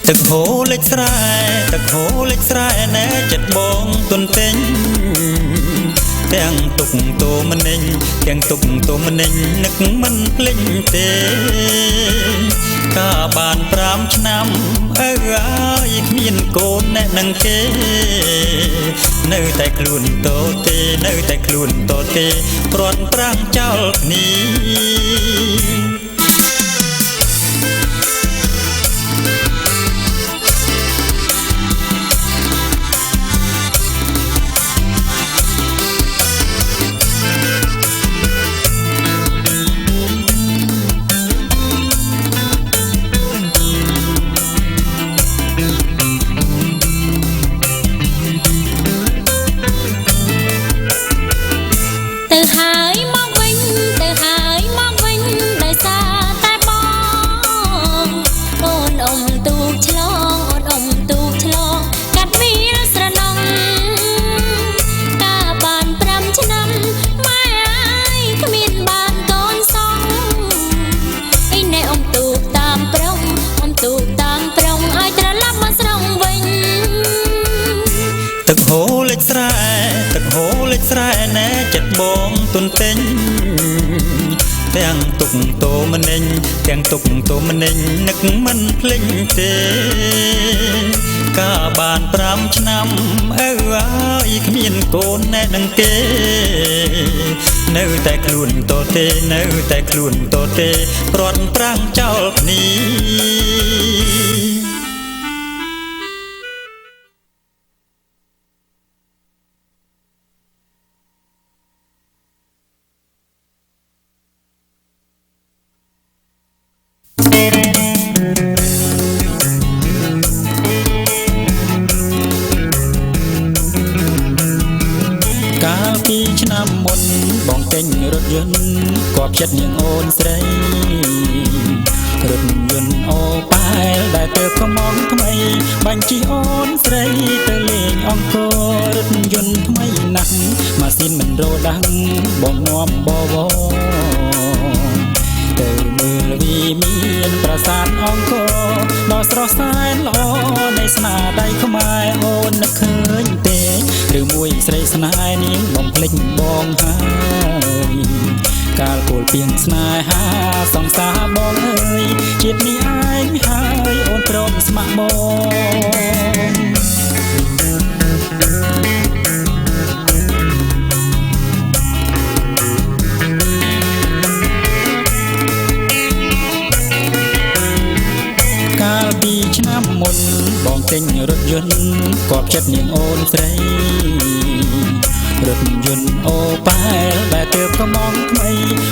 ទឹកហូរលេចស្រែទឹកហូរលេចស្រែណែចិត្តបងទុនពេញទាំងទុកតូមនិញទាំងទុកតូមនិញនឹកមិនភ្លេចទេកាបាន5ឆ្នាំអើយគ្មានកូនណែនឹងគេនៅតែខ្លួនតូទេនៅតែខ្លួនតូទេព្រាត់ប្រាំងចោលគ្នាទឹកហូរលេចស្រែទឹកហូរលេចស្រែណែចិត្តបងទុនពេញទាំងទុកតូមនិញទាំងទុកតូមនិញនឹកមិនភ្លេចទេកាបាន5ឆ្នាំអើយគ្មានកូនណែនឹងគេនៅតែខ្លួនតូទេនៅតែខ្លួនតូទេព្រាត់ប្រាំងចោលគ្នាកាលពីឆ្នាំមុនបងទិញរថយន្តគប់ចិត្តនាងអូនស្រីរថយន្តអូប៉ែលដែលទៅកំងថ្មីបាញ់ជិះអូនស្រីទៅលេងអង្គររថយន្តថ្មីណាស់ម៉ាស៊ីនមិនរោដាំងបងងាប់បវរទៅមើលវិមានប្រាសាទអង្គរដ៏ស្រស់សែនល្អនៃស្នាដៃខ្មែរអូននឹកឃើញទេឬមួយស្រីស្នេហ៍នាងបំភ្លេចបងហើយកាលពលពីងស្នេហាសង្សារបងអើយជាតិនេះឯងហើយអូនព្រមស្ម័គ្របងកាលពីឆ្នាំមុនបងទិញរថយន្តគប់ចិត្តនាងអូនស្រីរថយន្តអូប៉ែលដែលទើបកំងថ្មី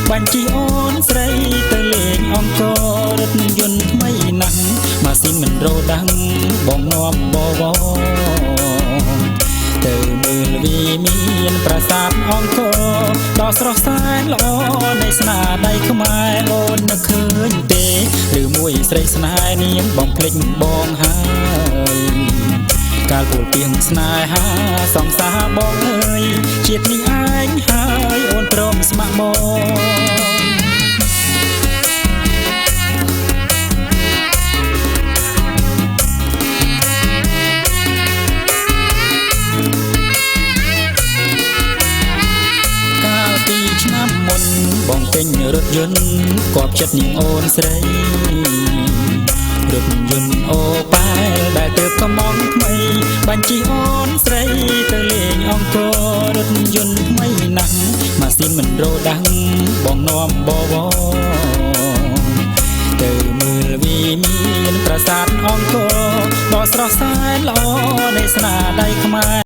បាញ់ជិះអូនស្រីទៅលេងអង្គររថយន្តថ្មីណាស់ម៉ាស៊ីនមិនរោដាំងបងងាប់បវរទៅមើលវិមានប្រាសាទអង្គរដ៏ស្រស់សែនល្អនៃស្នាដៃខ្មែរអូននឹកឃើញទេឬមួយស្រីស្នេហ៍នាងបំភ្លេចបងហើយកាលពលពីងស្នេហាសង្សារបងអើយជាតិនេះឯងហើយអូនព្រមស្ម័គ្របងឆ្នាំមុនបងទិញរថយន្តគប់ចិត្តនាងអូនស្រីរថយន្តអូប៉ែលដែលទើបកំងថ្មីបាញ់ជិះអូនស្រីទៅលេងអង្គររថយន្តថ្មីណាស់ម៉ាស៊ីនមិនរោដាំងបងនាំបវរទៅមើលវិមានប្រាសាទអង្គរដ៏ស្រស់សែនល្អនៃស្នាដៃខ្មែរ